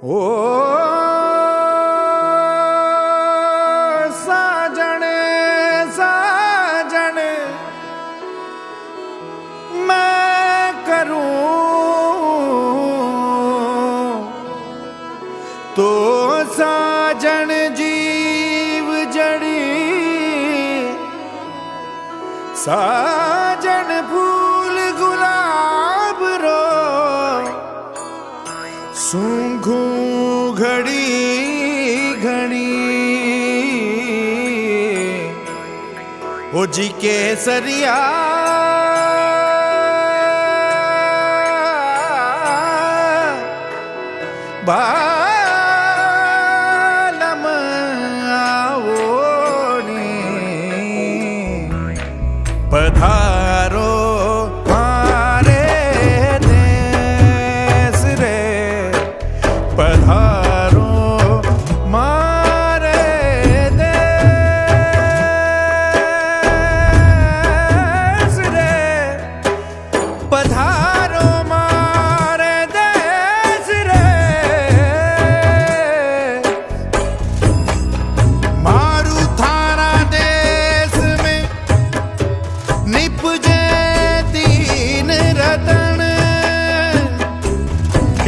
ओ साजन साजन मैं करूं तो साजन जीव जड़ी साजन फूल गुलाब रो सूंघू घड़ी घड़ी ओ जी केसरिया बालम आवोनी पधारो मारे देश रे पधारो मारे देश रे पधारो मारे देश रे मारू थारा देश में निपजे तीन रतन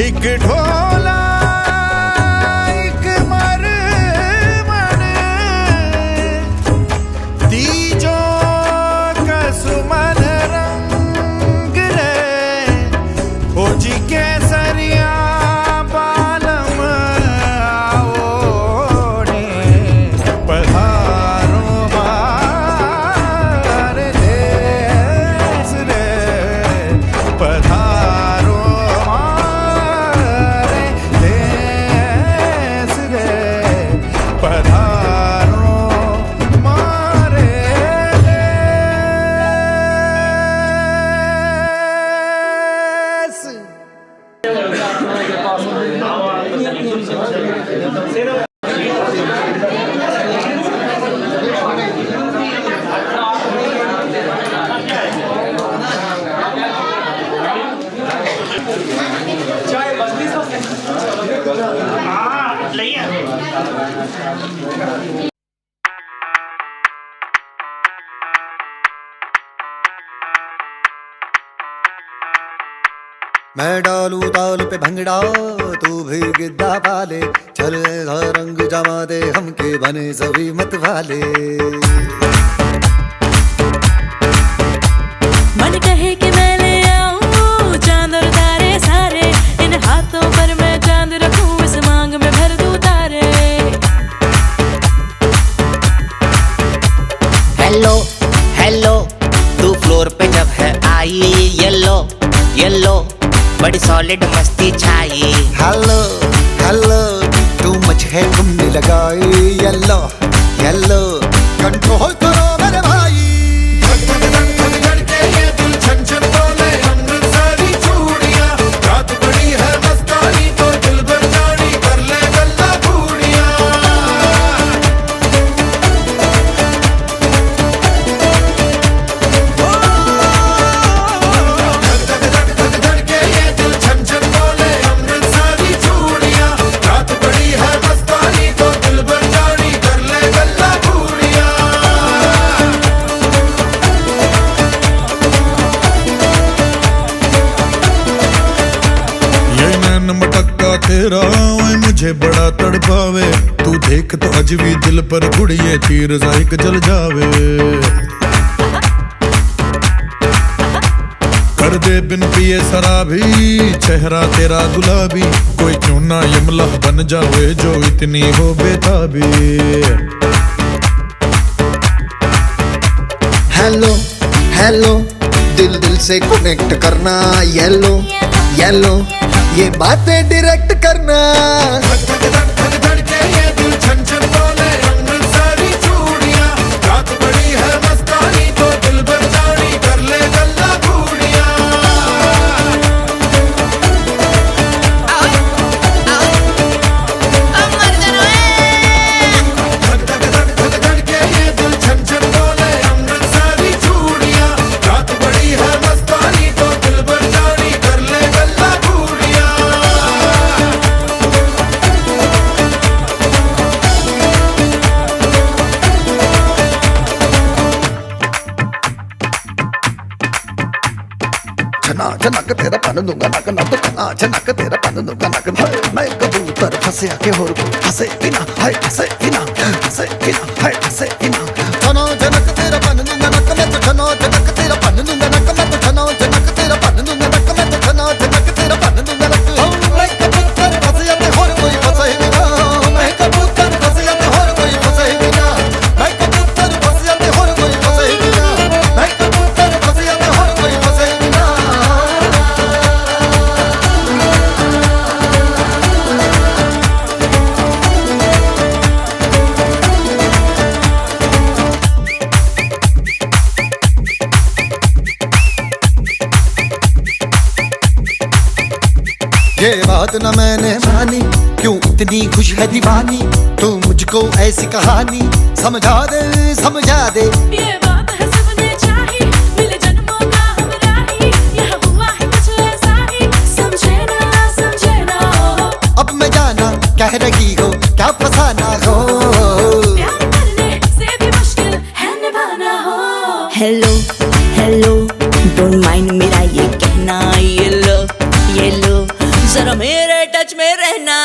एक ढोला एक मरमण तीजो कसुमन रंग रे ओ जी केसरिया बालम आओने पधारो मारे देश रे पधारो मारे देश रे पधारो मारे देश। मैं डालू ताल पे भंगड़ा तू भी गिद्दा पाले चल ऐसा रंग जमा दे हमके बने सभी मत वाले मन कहे कि मैं ले आऊं चांद और तारे सारे इन हाथों पर मैं चांद रखूं इस मांग में भर दूं तारे। हेलो हेलो तू फ्लोर पे जब है आई येलो येलो बड़ी सॉलिड मस्ती छाई। हेलो हेलो तू मच है घूमने लगाई येलो येलो कंट्रोल करो मेरे भाई तेरा ओए मुझे बड़ा तड़पावे तू देख तो अज भी दिल पर गुड़िए तीर जाइक जल जावे कर दे बिन पिए शराबी चेहरा तेरा गुलाबी कोई क्यों ना यमला बन जावे जो इतनी हो बेताबी। हेलो हेलो दिल दिल से कनेक्ट करना येलो येलो ये बातें डायरेक्ट करना छना छनक तेरा पन दूंगा नक नक छना छनक तेरा पन दूंगा नक मैं कबूतर फंसे आके होर को फंसे बिना हाय फंसे बिना फंसे बिना हाय फंसे बिना छना छनक तेरा पन दूंगा नक मैं तो छना छनक तेरा पन दूंगा नक मैं तो छना छनक तेरा पन दूंगा नक मैं तो छना छनक तेरा पन दूंगा नक मैं कबूतर फंसे आके होर कोई फंसे बिना मैं कबूतर फंसे आके होर कोई फंसे बिना मैं कबूतर फंसे आके होर कोई फंसे बिना मैं कबूतर फंसे आके होर कोई फंसे बिना ये बात न मैंने मानी क्यों इतनी खुश है दीवानी तू मुझको ऐसी कहानी समझा दे ये बात है सबने चाही मिले जन्मों का हमरा ही यह हुआ है कुछ ऐसा ही समझे ना अब मैं जाना कह रही हो क्या फसाना हो प्यार करने से भी मुश्किल है निभाना हो हेलो हेलो डोंट माइंड मेरा ये कहना ये लो जरा मेरे टच में रहना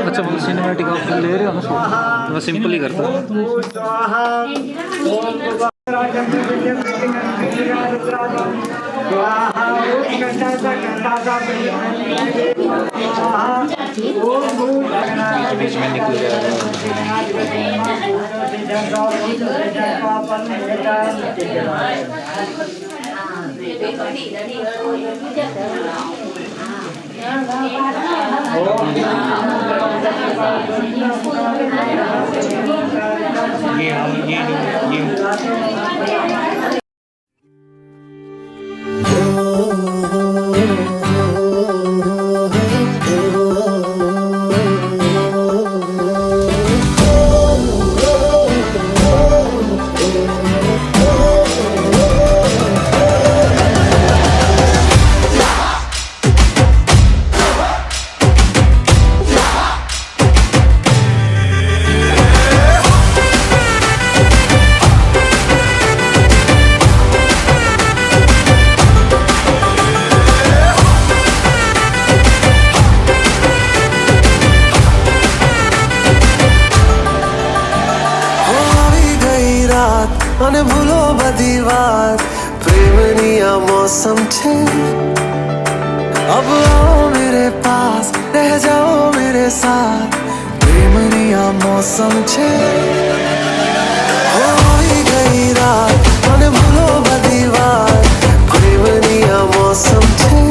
अच्छा वो सिनेमैटिक आप ले रहे हो ना मैं सिंपल ही करता हूँ बीच में निकल અને ભૂલો બધી વાત પ્રેમની આ मौसम છે अब आओ मेरे पास रह जाओ मेरे साथ प्रेमनी आ मौसम છે હોઈ ગઈ રાત અને ભૂલો બધી વાત પ્રેમની આ मौसम છે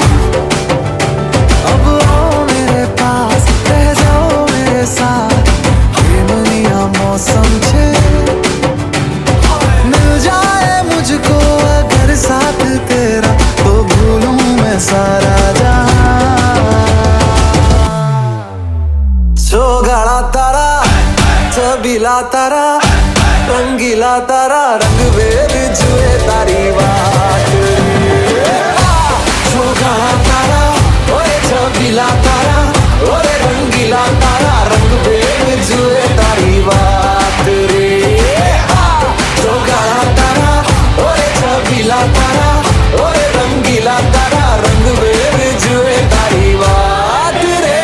अब आओ मेरे पास रह जाओ मेरे साथ प्रेमनी आ मौसम છે मिल जाए मुझको अगर साथ तेरा तो भूलूं मैं सारा जहां सोगाड़ा तारा छबीला तारा रंगीला तारा रंग वेद जुए तारी बात सोगाड़ा तारा ओए छबीला तारा ओए रंगीला तारा रंग वेद जुए तारी बात रे सोगाड़ा तारा ओए छबीला तारा ओए रंगीला तारा रंग वेद जुए तारी बात रे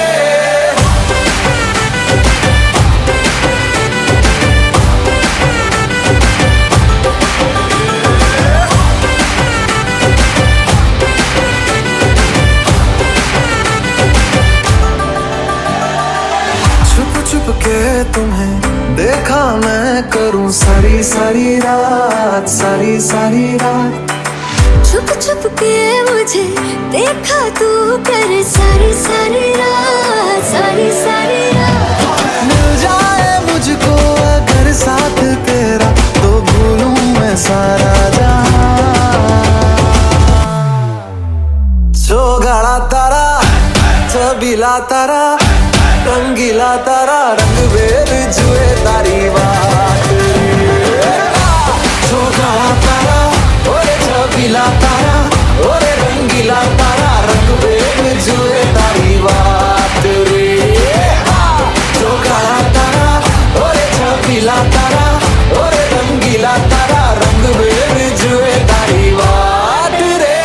तुम्हें देखा मैं करूं सारी सारी रात, सारी सारी रात। छुप छुप के मुझे देखा तू कर सारी सारी रात, सारी सारी रात। मिल जाए मुझको अगर साथ तेरा तो भूलूं मैं सारा जहां। चौगाड़ा तारा, छबीला तारा, रंगीला तारा, रंग बेर जुए तारी बात। चौगाड़ा तारा, ओरे छबीला तारा, ओरे रंगीला तारा, रंग बेर जुए तारी बात रे। चौगाड़ा तारा, ओरे छबीला तारा, ओरे रंगीला तारा, रंग बेर जुए तारी बात रे।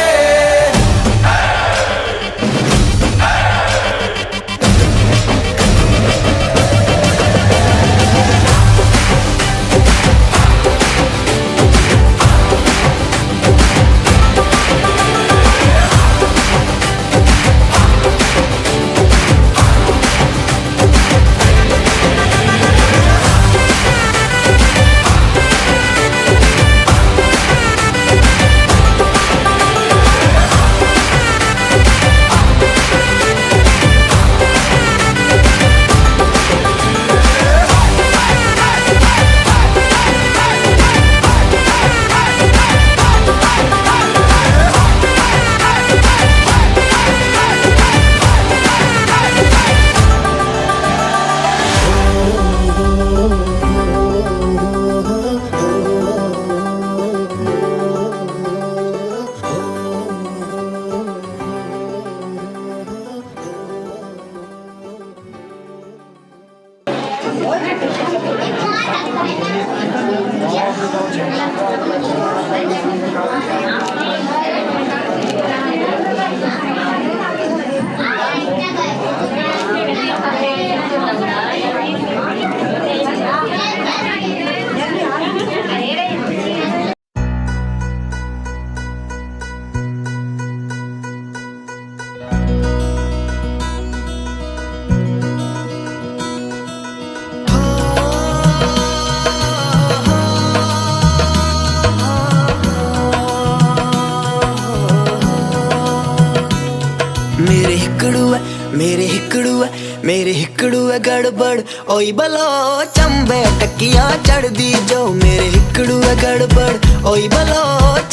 मेरे हिकड़ू है गड़बड़ ओई बलो चंबे टकिया चढ़ दी जो। मेरे हिकड़ू है गड़बड़ ओई बलो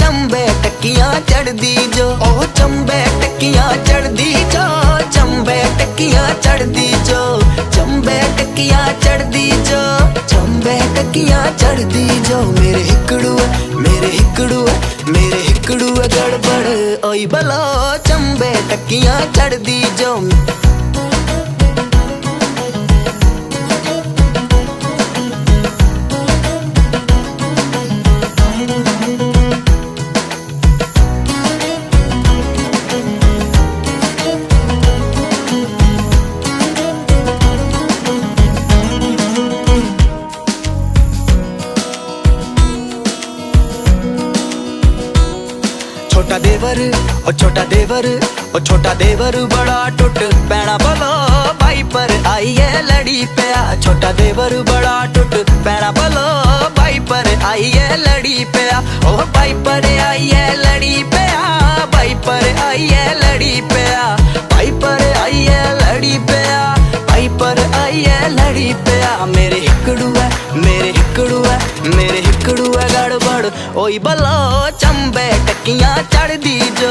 चंबे टकिया चढ़ दी जो। ओ चंबे टकिया चढ़ दी जो, चंबे टकिया चढ़ दी जो, चंबे टकिया चढ़ दी जो, चंबे टकिया चढ़ दी जो। मेरे हिकड़ू है, मेरे हिकड़ू है, मेरे हिकड़ू है गड़बड़ ओई बलो चंबे टकिया चढ़ दी जो। छोटा देवर ओ छोटा देवर ओ छोटा देवर बड़ा टुट पैना भलो भाई पर आई है लड़ी पिया। छोटा देवर बड़ा टुट पैना भलो भाई पर आई है लड़ी पिया। ओ भाई पर आई है लड़ी पिया, भाई पर आई है लड़ी पिया, भाई पर आई है लड़ी पिया, भाई पर आई है लड़ी पिया। मेरे हिकड़ू है, मेरे हिकड़ू है, मेरे हिकड़ू है गड़बड़ ओई बलो चंबे टकिया चढ़ दी जो।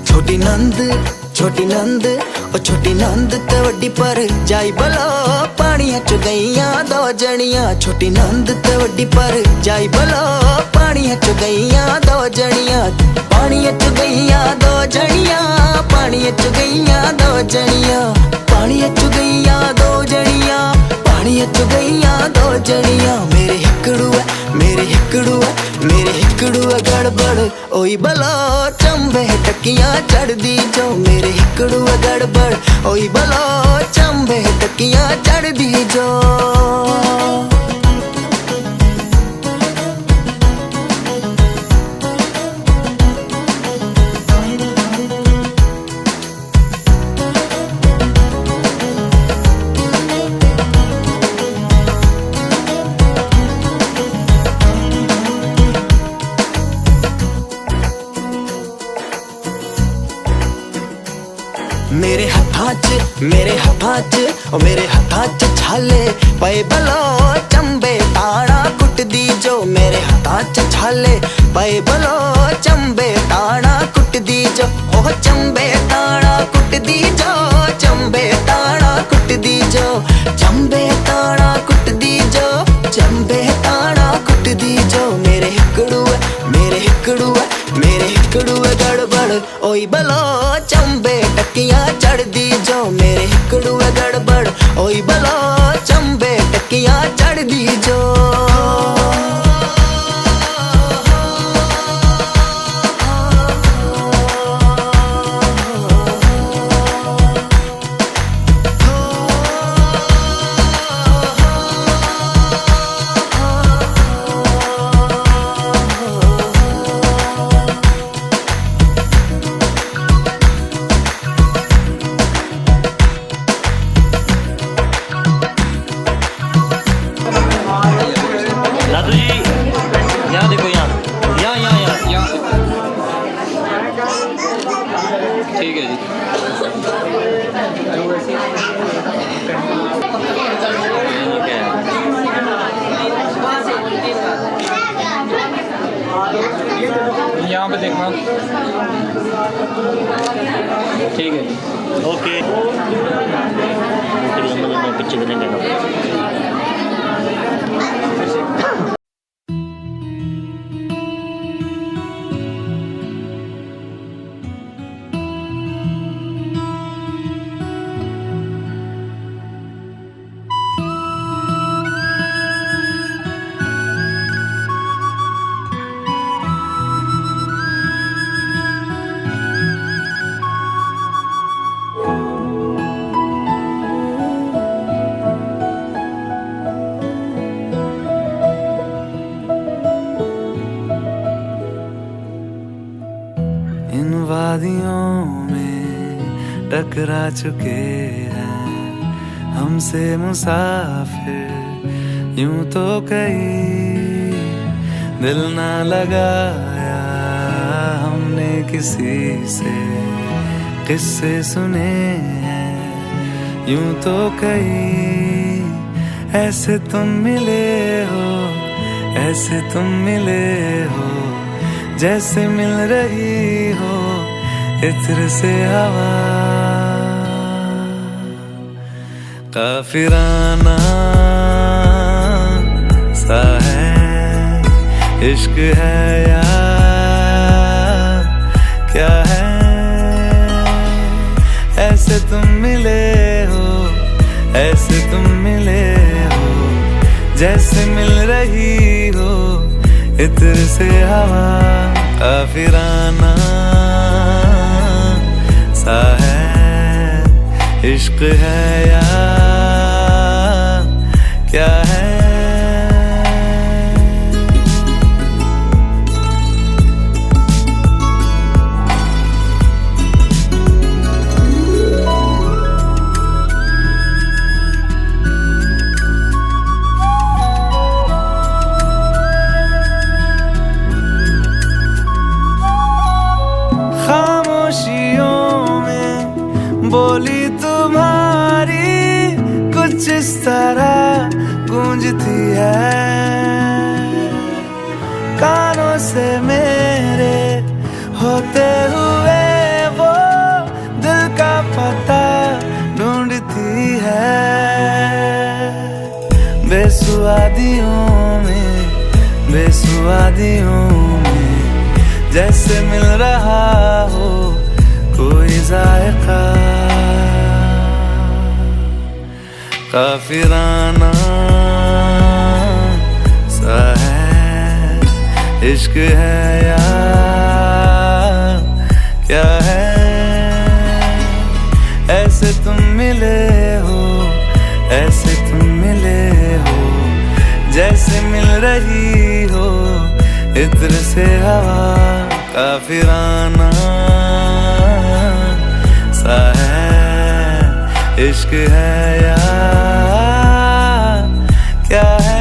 छोटी नंद, छोटी नंद ओ छोटी नंद ते वड्डी पर जाई बलो पानिया च गईया दो जनिया। छोटी नंद ते वड्डी पर जाई बलो पानिया च गईया दो जनिया। पानिया च गईया दो जनिया, पानिया च गईया दो जनिया, पानिया च गईया दो जनिया, पानिया च गईया दो जनिया। मेरे हिकड़ू है, मेरे हिकड़ू है, मेरे हिकड़ू गड़बड़ ओई बला चंबे टकियां चढ़ दी जो मेरे हिकड़ू गड़बड़ ओई बला चंबे टकियां चढ़ दी जो मेरे हत्थां च छाले पए बलो चंबे ताड़ा कुट दी जो मेरे हत्थां च छाले पए बलो चंबे ताड़ा कुट दी जो ओह चंबे ताड़ा कुट दी जो चंबे ताड़ा कुट दी जो चंबे ताड़ा कुट दी जो चंबे ताड़ा कुट दी जो मेरे हिकड़ू गड़बड़ ओई बलो चंबे टकियां चढ़ दी जो मेरे हिकड़ू गड़बड़ ओई बलो चंबे टकियां चढ़ दी जो ठीक है जी। यहाँ पे देखना ठीक है ओके पीछे इन वादियों में टकरा चुके हैं हमसे मुसाफिर यूं तो कहीं दिल ना लगाया हमने किसी से किस्से सुने हैं यूं तो कहीं ऐसे तुम मिले हो ऐसे तुम मिले हो जैसे मिल रही हो इत्र से हवा काफिराना सा है इश्क है या क्या है ऐसे तुम मिले हो ऐसे तुम मिले हो जैसे मिल रही हो इत्र से हवा काफिराना सा है इश्क है या क्या है बोली तुम्हारी कुछ इस तरह गूंजती है कानों से मेरे होते हुए वो दिल का पता ढूंढती है बेसुआदियों में जैसे मिल रहा हो कोई जायका काफिराना सा है इश्क है या क्या है? ऐसे तुम मिले हो, ऐसे तुम मिले हो, जैसे मिल रही हो इत्र से हवा का फिराना सा है। इश्क है या क्या है?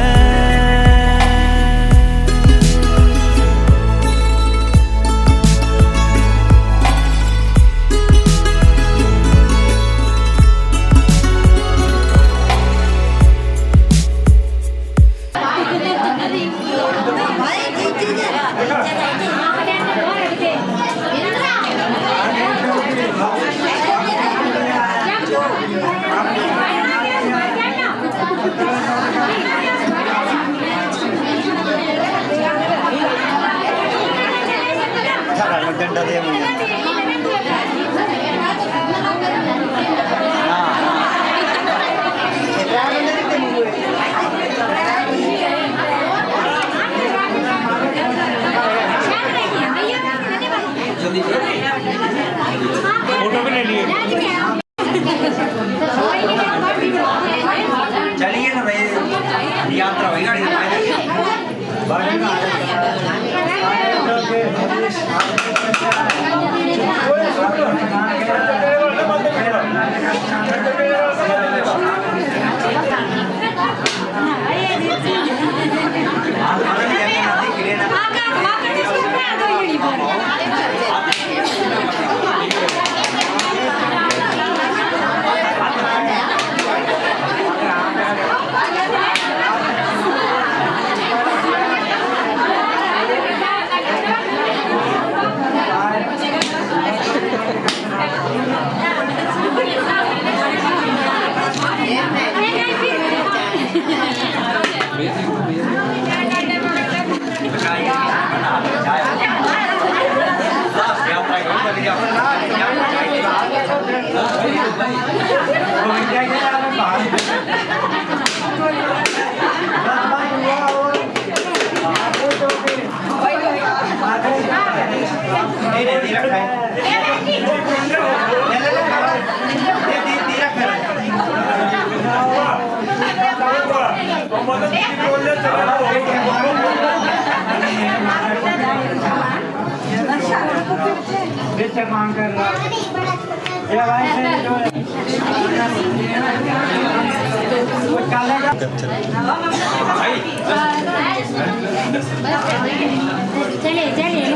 फोटो भी ले लिए। चलिए ना भाई, यात्रा होगी गाड़ी मांग कर रहा चलिए चलिए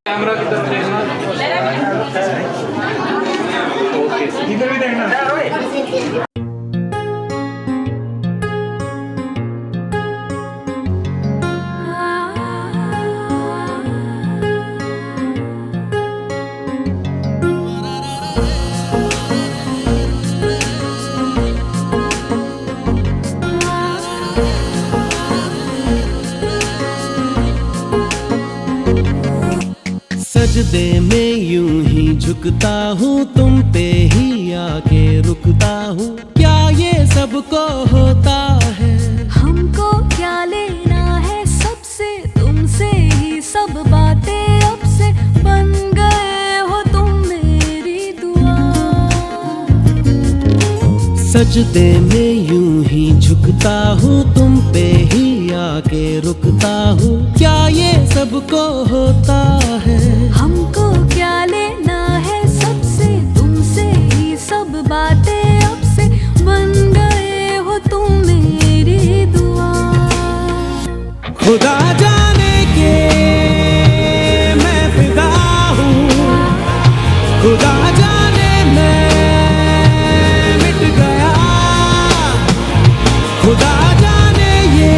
कैमरा की तरफ देखना। इधर भी देखना। सजदे में यूं ही झुकता हूँ, तुम पे ही आके रुकता हूँ, क्या ये सबको होता है? हमको क्या लेना है सबसे, तुमसे ही सब बातें अब से बन गए हो तुम मेरी दुआ। सजदे में यूं ही झुकता हूँ, तुम पे ही आके रुकता हूँ, क्या ये सबको होता है? हमको क्या लेना है सबसे, तुमसे ही सब बातें अब से बन गए हो तुम मेरी दुआ। खुदा जाने के मैं फिदा हूँ, खुदा जाने मैं मिट गया, खुदा जाने ये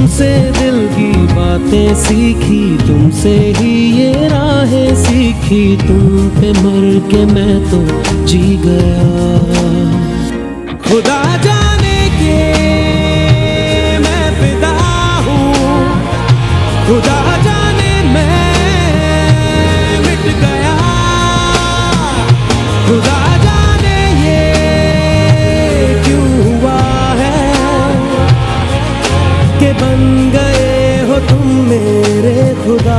तुमसे दिल की बातें सीखी, तुमसे ही ये राहें सीखी, तुम पे मर के मैं तो जी गया। खुदा जाने के मैं फिदा हूँ, खुदा जाने मैं मिट गया, खुदा जाने ये क्यों हुआ है कि बन गए हो तुम मेरे खुदा।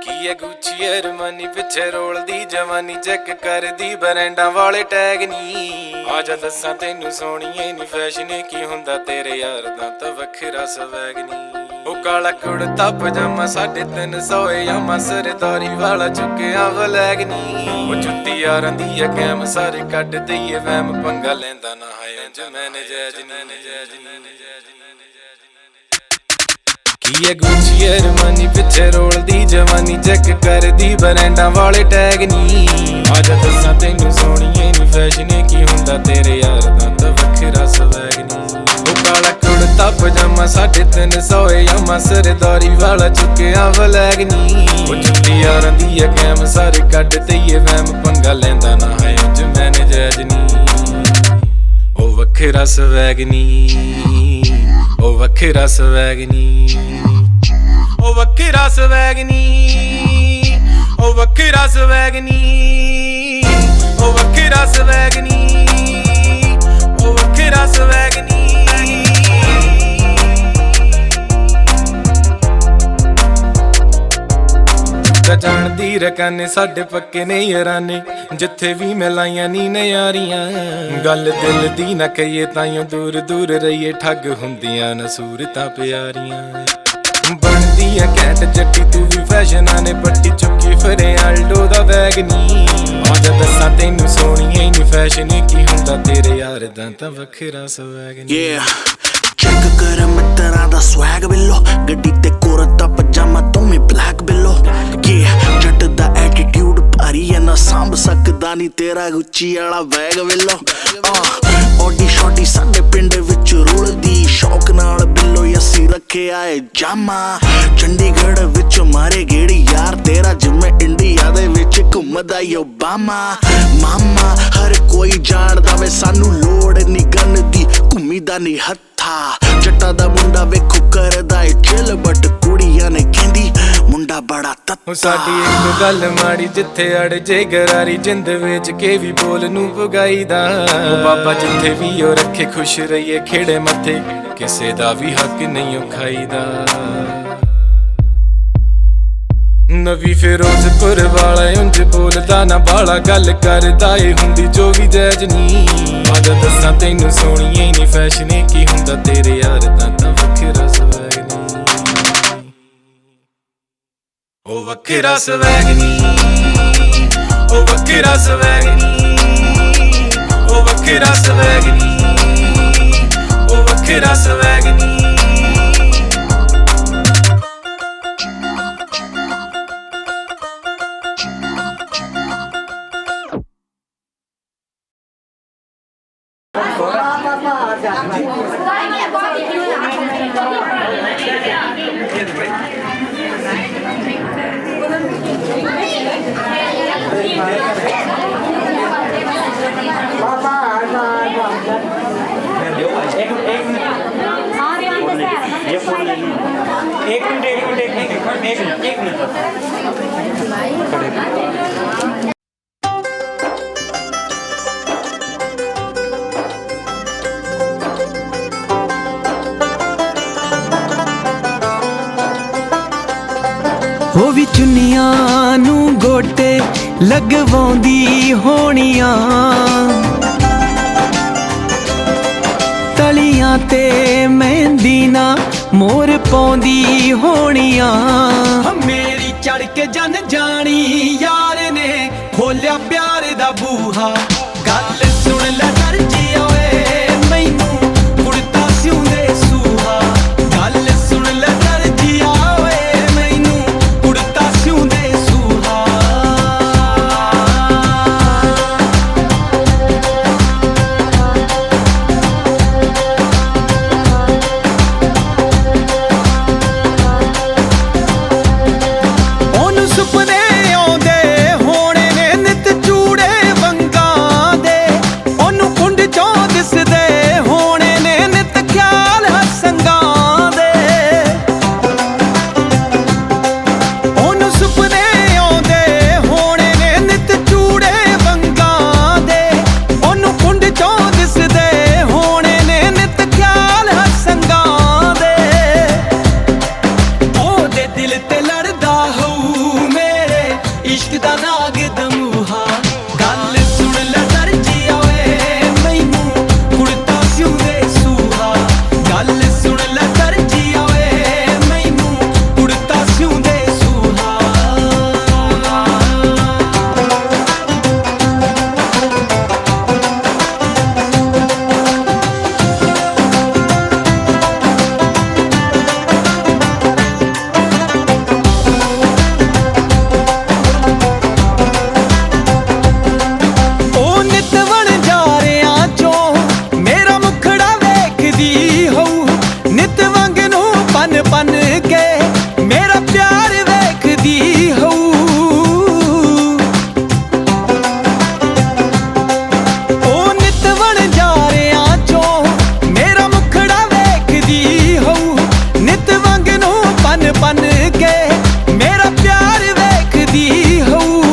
ਕੀ ਗੁੱਚੀ ਅਰਮਾਨੀ ਪਿੱਛੇ ਰੋਲਦੀ ਜਵਾਨੀ, ਚੈੱਕ ਕਰਦੀ ਬਰੈਂਡਾਂ ਵਾਲੇ ਟੈਗ ਨੀ। ਆਜਾ ਦੱਸਾਂ ਤੈਨੂੰ ਸੋਹਣੀਏ ਨੀ ਫੈਸ਼ਨ ਕੀ ਹੁੰਦਾ ਤੇਰੇ ਯਾਰ ਦਾ ਤਾਂ ਵੱਖਰਾ ਸਵੈਗ ਨੀ। ਉਹ ਕਾਲਾ ਕੁੜਤਾ ਪਜਾਮਾ 350 ਯਾਮਾ, ਸਰਦਾਰੀ ਵਾਲਾ ਚੁੱਕਿਆ ਵਲੈਗ ਨੀ। ਉਹ ਜੁੱਤੀ ਯਾਰਾਂ ਦੀ ਆ ਕੈਮ, ਸਾਰੇ ਕੱਢ ਦਈਏ ਵਹਿਮ, ਪੰਗਾ ਲੈਂਦਾ ਨਾ ਹੈ ਇੰਜ ਮੈਨੇ ਜੈਜ ਨੀ। ਕੀ ਗੁੱਚੀ ਅਰਮਾਨੀ ਪਿੱਛੇ ਰੋਲਦੀ ਜਵਾਨੀ, ਚੈੱਕ ਕਰਦੀ ਬਰੈਂਡਾਂ ਵਾਲੇ ਟੈਗ ਨੀ। ਆਜਾ ਦੱਸਾਂ ਤੈਨੂੰ ਸੋਹਣੀਏ ਨੀ ਫੈਸ਼ਨ ਕੀ ਹੁੰਦਾ ਤੇਰੇ ਯਾਰ ਦਾ ਤਾਂ ਵੱਖਰਾ ਸਵੈਗ ਨੀ। ਉਹ ਕਾਲਾ ਕੁੜਤਾ ਪਜਾਮਾ 350 ਯਾਮਾ, ਸਰਦਾਰੀ ਵਾਲਾ ਚੁੱਕਿਆ ਵਲੈਗ ਨੀ। ਉਹ ਜੁੱਤੀ ਯਾਰਾਂ ਦੀ ਆ ਕੈਮ, ਸਾਰੇ ਕੱਢ ਦਈਏ ਵਹਿਮ, ਪੰਗਾ ਲੈਂਦਾ ਨਾ ਹੈ ਇੰਜ ਮੈਨੇ ਜੈਜ ਨੀ। ਉਹ ਵੱਖਰਾ ਸਵੈਗ ਨੀ, ਉਹ ਵੱਖਰਾ ਸਵੈਗ ਨੀ, ਉਹ ਵੱਖਰਾ ਸਵੈਗ ਨੀ, ਉਹ ਵੱਖਰਾ ਸਵੈਗ ਨੀ, ਉਹ ਵੱਖਰਾ ਸਵੈਗ ਨੀ, ਉਹ ਵੱਖਰਾ ਸਵੈਗ ਨੀ। ਜਾਣਦੀ ਰਕਾਨੇ ਸਾਡੇ ਪੱਕੇ ਨੇ ਯਾਰਾਨੇ, ਜਿੱਥੇ ਵੀ ਮਿਲਾਈਆਂ ਨੀ ਨਿਆਰੀਆਂ। ਗੱਲ ਦਿਲ ਦੀ ਨਾ ਕਹੀਏ ਤਾਈਓ ਦੂਰ ਦੂਰ ਰਹੀਏ, ਠੱਗ ਹੁੰਦੀਆਂ ਨਾ ਸੂਰਤਾਂ ਪਿਆਰੀਆਂ। ਬਣਦੀ ਆ ਕੈਟ ਜੱਟੀ ਤੂੰ ਵੀ ਫੈਸ਼ਨਾਂ ਨੇ ਪੱਟੀ ਚੁੱਕੀ, ਫਿਰੇ ਆਲਡੋ ਦਾ ਬੈਗ ਨੀ। ਆਜਾ ਦੱਸਾਂ ਤੈਨੂੰ ਸੋਹਣੀਏ ਨੀ ਫੈਸ਼ਨ ਕੀ ਹੁੰਦਾ ਤੇਰੇ ਯਾਰ ਦਾ ਤਾਂ ਵੱਖਰਾ ਸਵੈਗ ਨੀ। ਚੈੱਕ ਕਰ ਮਿੱਤਰਾਂ ਦਾ ਸਵੈਗ ਬਿੱਲੋ, ਗੱਡੀ ਤੇ ਕੁਰਤਾ ਪਜਾਮਾ ਤੂੰ ਵੀ ਬਲੈਕ ਬਿੱਲੋ। ਜੱਟ ਦਾ ਐਟੀਟਿਊਡ ਭਾਰੀ ਐ ਨਾ ਸਾਂਭ ਸਕਦਾ ਨੀ ਤੇਰਾ ਗੁੱਚੀ ਵਾਲਾ ਬੈਗ ਬਿੱਲੋ। ਓਡੀ ਸ਼ੋਟੀ ਸਾਡੇ ਪਿੰਡ ਵਿੱਚ ਰੁਲਦੀ, ਸ਼ੌਕ ਨਾਲ ਬਿੱਲੋ ਅਸੀਂ ਰੱਖਿਆ ਏ ਜਾਮਾ। ਚੰਡੀਗੜ੍ਹ ਵਿੱਚ ਮਾਰੇ ਗੇੜੀ ਯਾਰ ਤੇਰਾ, ਜਿਵੇਂ ਇੰਡੀਆ ਦੇ ਵਿੱਚ ਘੁੰਮਦਾ ਓਬਾਮਾ। ਮਾਮਾ ਹਰ ਕੋਈ ਜਾਣਦਾ ਵੇ ਸਾਨੂੰ ਲੋੜ ਨੀ ਗਨ ਦੀ, ਘੁੰਮੀਦਾ ਨੀ ਹੱਥਾ। ਜੱਟਾਂ ਦਾ ਮੁੰਡਾ ਵੇਖੋ ਕਰਦਾ ਏ ਚਿਲ, ਬਟ ਕੁੜੀਆਂ ਨੇ ਕਹਿੰਦੀ ਮੁੰਡਾ ਬੜਾ ਤੱਤਾ। ਸਾਡੀ ਇੱਕ ਗੱਲ ਮਾੜੀ ਜਿੱਥੇ ਅੜ ਜੇ ਗਰਾਰੀ, ਜਿੰਦ ਵੇਚ ਕੇ ਵੀ ਬੋਲ ਨੂੰ ਪੁਗਾਈਦਾ। ਬਾਬਾ ਜਿੱਥੇ ਵੀ ਉਹ ਰੱਖੇ ਖੁਸ਼ ਰਹੀਏ ਖੇੜੇ ਮੱਥੇ, ਕਿਸੇ ਦਾ ਵੀ ਹੱਕ ਨਹੀਂ ਉਹ ਖਾਈਦਾ। ਨਵੀਂ ਫਿਰੋਜ਼ਪੁਰ ਵਾਲਾ ਉਂਝ ਬੋਲਦਾ ਨਾ ਬਾਲਾ, ਗੱਲ ਕਰਦਾ ਏ ਹੁੰਦੀ ਜੋ ਵੀ ਜੈਜ ਨੀ। ਆਜਾ ਦੱਸਾਂ ਤੈਨੂੰ ਸੋਹਣੀਏ ਨੀ ਫੈਸ਼ਨ ਕੀ ਹੁੰਦਾ ਤੇਰੇ ਯਾਰ ਦਾ ਤਾਂ ਵੱਖਰਾ ਸਵੈਗ ਨੀ। ਉਹ ਵੱਖਰਾ ਸਵੈਗ ਨੀ, ਉਹ ਵੱਖਰਾ ਸਵੈਗ ਨੀ, ਉਹ ਵੱਖਰਾ ਸਵੈਗ ਨੀ, ਉਹ ਵੱਖਰਾ ਸਵੈਗ ਨੀ। ਉਹ ਵੀ ਚੁੰਨੀਆਂ ਨੂੰ ਗੋਟੇ ਲਗਵਾਉਂਦੀ ਹੋਣੀਆਂ ਤਲੀਆਂ ਤੇ ਮਹਿੰਦੀ ਨਾ ਮੋਰ ਪਾਉਂਦੀ ਹੋਣੀਆਂ ਮੇਰੀ ਚੜ ਕੇ ਜਨ ਜਾਣੀ ਯਾਰ ਨੇ ਖੋਲਿਆ ਪਿਆਰ ਦਾ ਬੂਹਾ ਗੱਲ ਸੁਣ ਲੈ ਦਰਜੀ ਓਏ ਮੈਨੂੰ ਕੁੜਤਾ ਸਿਉਂਦੇ ਸੂਹਾ ਗੱਲ ਸੁਣ ਲੈ ਦਰਜੀ ਓਏ ਮੈਨੂੰ ਕੁੜਤਾ ਸਿਉਂਦੇ ਸੂਹਾ ਉਹਨੂੰ ਸੁਪਨੇ ਆਉਂਦੇ ਹੋਣੇ ਨੇ ਨਿਤ ਚੂੜੇ ਵੰਗਾਂ ਦੇ ਉਹਨੂੰ ਕੁੰਡ ਚੋਂ ਦਿਸਦੇ ਹੋਣੇ ਨੇ ਨਿਤ ਖਿਆਲ ਹਸੰਗਾਂ ਦੇ ਉਹਨੂੰ ਸੁਪਨੇ ਆਉਂਦੇ ਹੋਣੇ ਨੇ ਨਿਤ ਚੂੜੇ ਵੰਗਾਂ ਦੇ ਉਹਨੂੰ ਕੁੰਡ ਚੋਂ ਦਿਸਦੇ ਹੋਣੇ ਨੇ ਨਿਤ ਖਿਆਲ ਹਸੰਗਾਂ ਦੇ ਉਹਦੇ ਦਿਲ ਤੇ ਲੜਦਾ ਹੋਊ ਮੇਰੇ ਇਸ਼ਕ ਦਾ ਨਾਗ ਦਮੂਹਾ ਗੱਲ ਸੁਣ ਲੈ ਦਰਜੀ ਓਏ ਮੈਨੂੰ ਕੁੜਤਾ ਸਿਉਂਦੇ ਸੂਹਾ ਗੱਲ ਸੁਣ ਲੈ ਦਰਜੀ ਓਏ ਮੈਨੂੰ ਕੁੜਤਾ ਸਿਉਂਦੇ ਸੂਹਾ ਉਹ ਨਿਤ ਵਣਜਾਰਿਆਂ ਚੋਂ ਮੇਰਾ ਮੁਖੜਾ ਵੇਖਦੀ ਹੋਊ ਨਿਤ ਵਾਂਗ ਨੂੰ ਪਨ ਪਨ ਕੇ ਮੇਰਾ ਪਿਆਰ ਵੇਖਦੀ ਹੋਊ ਉਹ ਨਿਤ ਵਣਜਾਰਿਆਂ ਚੋਂ ਮੇਰਾ ਮੁਖੜਾ ਵੇਖਦੀ ਹੋਊ ਨਿਤ ਵਾਂਗ ਨੂੰ ਪਨ ਪਨ ਕੇ ਮੇਰਾ ਪਿਆਰ ਵੇਖਦੀ ਹੋਊ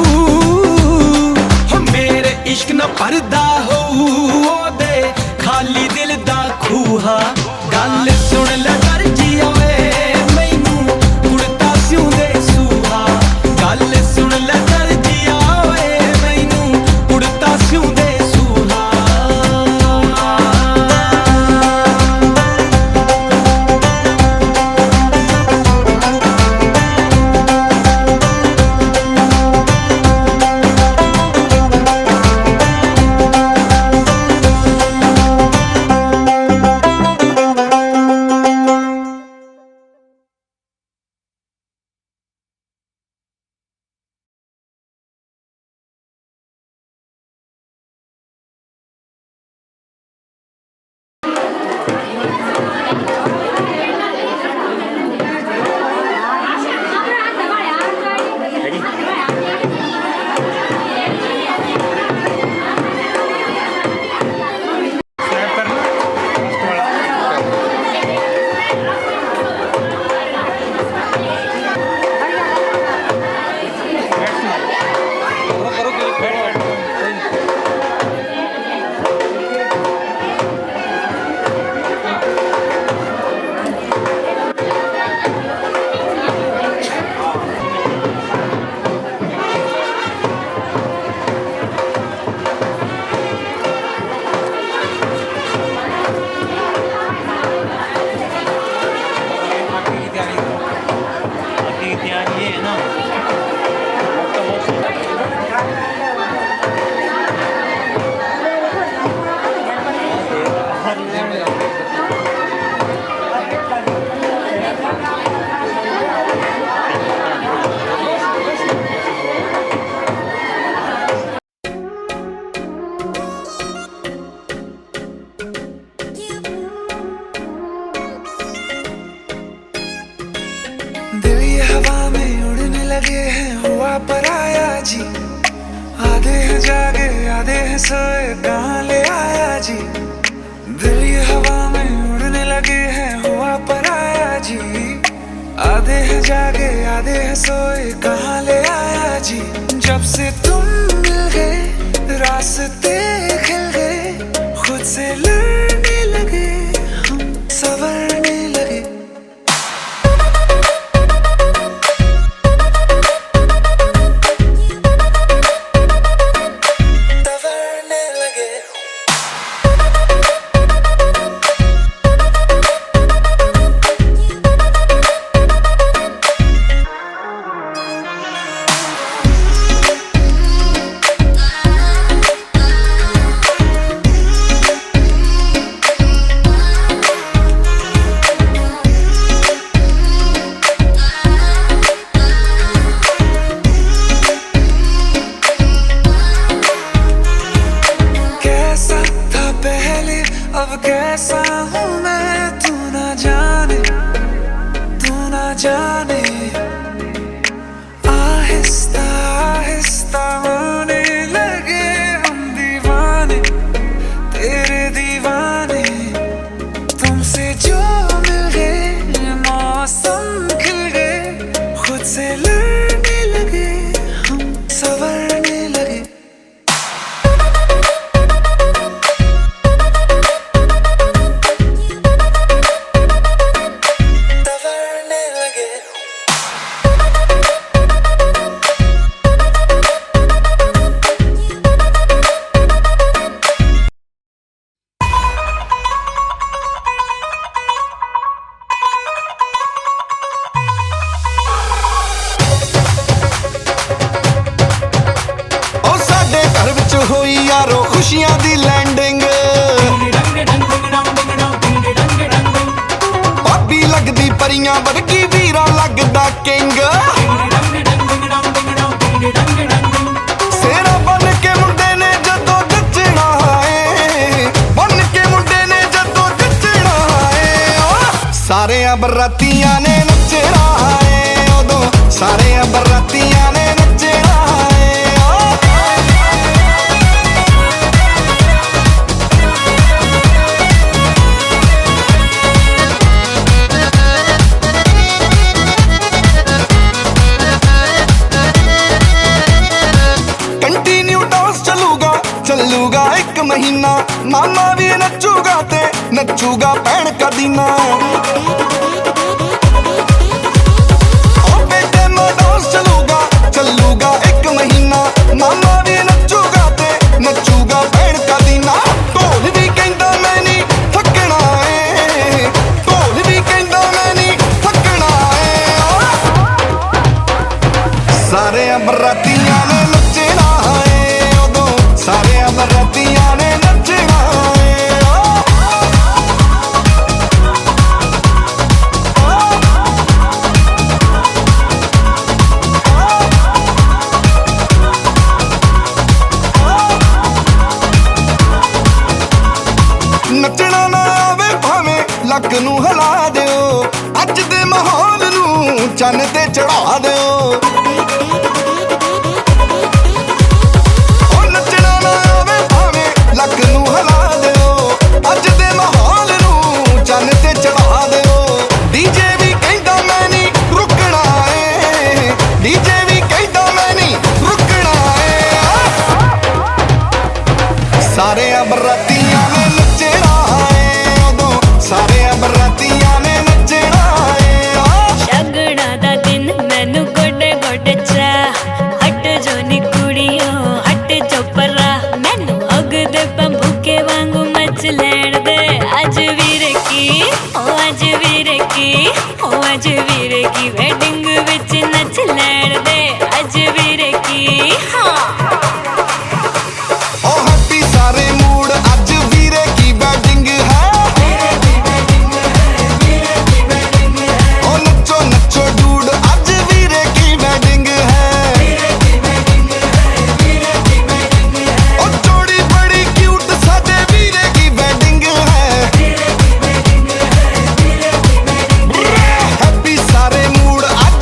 ਮੇਰੇ ਇਸ਼ਕ ਨਾ ਪਰਦਾ ਹੋਊ ਉਹਦੇ ਖਾਲੀ ਦਿਲ ਦਾ ਖੂਹਾ ਗੱਲ ਸੁਣ ਲੈ ਦਰਜੀ ਓਏ ਮੈਨੂੰ ਕੁੜਤਾ ਸਿਉਂਦੇ ਸੂਹਾ ਗੱਲ ਸੁਣ ਲੈ ਦਰਜੀ ਓਏ ਮੈਨੂੰ ਕੁੜਤਾ ਸਿਉਂਦੇ ਸੂਹਾ दिल ये हवा में उड़ने लगे हैं हुआ पराया जी आधे हैं जागे आधे हैं सोए कहाँ ले आया जी दिल ये हवा में उड़ने लगे हैं हुआ पराया जी आधे हैं जागे आधे हैं सोए कहाँ ले आया जी जब से तुम मिल गए रास्ते खिल गए खुद से लड़ने लगे हम संवरने लगे कैसा हूँ मैं तू ना जाने, तू ना जाने। आहिस्ता आहिस्ता होने लगे हम दीवाने, तेरे दीवाने। तुमसे जो मिल गए मौसम खिल गए, खुद से लड़ने लगे हम, संवरने लगे। संवरने लगे। ਉਹ ਸਾਡੇ ਘਰ ਵਿੱਚ ਹੋਈ ਯਾਰੋ ਖੁਸ਼ੀਆਂ ਦੀ ਲੈਂਡਿੰਗ, ਭਾਬੀ ਲੱਗਦੀ ਪਰੀਆਂ ਵਰਗੀ, ਵੀਰਾ ਲੱਗਦਾ ਕਿੰਗ। ਸੇਰਾ ਬਣ ਕੇ ਮੁੰਡੇ ਨੇ ਜਦੋਂ ਨੱਚਣਾ ਏ, ਬਣ ਕੇ ਮੁੰਡੇ ਨੇ ਜਦੋਂ ਨੱਚਣਾ ਏ। ਸਾਰਿਆਂ ਬਰਾਤੀਆਂ ਨੇ ਨੱਚਣਾ ਏ, ਉਦੋਂ ਸਾਰਿਆਂ ਬਰਾਤੀਆਂ ਨੇ ਨੱਚਣਾ ਏ। कंटिन्यू डांस चलूगा एक महीना, मामा भी नचूगा ते नचूगा भैन का दीना। ओ बेटे मैं डांस चलूगा एक महीना, मामा भी नचूगा ते नचूगा भैन का दीना। ढोल भी कहंदा मैं नहीं थकना है, ढोल भी कहंदा मैं नहीं थकना है। सारे बरातियां ने नचना है, उदों सारे बरातियां ने नचना है। ਨੱਚਣਾ ਨਾ ਆਵੇ ਭਾਵੇਂ ਲੱਕ ਨੂੰ ਹਿਲਾ ਦਿਓ, ਅੱਜ ਦੇ ਮਾਹੌਲ ਨੂੰ ਚੰਨ ਤੇ ਚੜਾ ਦਿਓ। ਉਹ ਨੱਚਣਾ ਨਾ ਆਵੇ ਭਾਵੇਂ ਲੱਕ ਨੂੰ ਹਿਲਾ ਦਿਓ, ਅੱਜ ਦੇ ਮਾਹੌਲ ਨੂੰ ਚੰਨ ਤੇ ਚੜਾ ਦਿਓ। ਡੀਜੇ ਵੀ ਕਹਿੰਦਾ ਮੈਂ ਨਹੀਂ ਰੁਕਣਾ ਏ, ਡੀਜੇ ਵੀ ਕਹਿੰਦਾ ਮੈਂ ਨਹੀਂ ਰੁਕਣਾ ਏ। ਸਾਰੇ ਬਰਾਤੀਆਂ ਨੇ ਨੱਚਣਾ ਏ, ਉਦੋਂ ਸਾਰੇ ਬਰਾਤੀਆਂ ਨੇ ਨੱਚਣਾ ਏ। ਸ਼ਗਨਾਂ ਦਾ ਦਿਨ ਮੈਨੂੰ ਗੋਡੇ ਗੋਡੇ ਚਾ, ਹਟ ਜੋ ਨੀ ਕੁੜੀਓ ਹਟ ਜੋ ਪਰਾ, ਮੈਨੂੰ ਅਗਦੇ ਬੰਬੂਕੇ ਵਾਂਗੂ ਮਚ ਲੈਣ ਦੇ। ਅੱਜ ਵੀਰੇ ਕੀ ਓ ਅੱਜ ਵੀਰੇ ਕੀ ਓ ਅੱਜ ਵੀਰੇ ਕੀ ਵੈਡਿੰਗ ਵਿੱਚ ਨੱਚ ਲੈਣ ਦੇ। ਅੱਜ ਵੀਰੇ ਕੀ ਹਾਂ ओ हैप्पी सारे मूड, आज वीरे की बैटिंग है। ओ नचो नचो डूड, आज वीरे की बैटिंग है। ओ जोड़ी बड़ी क्यूट, साडे वीरे की बैटिंग है। हैप्पी सारे मूड, आज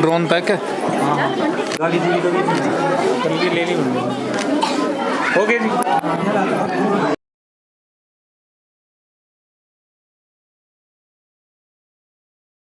ड्रोन तक गाड़ी ले ली हो गए जी।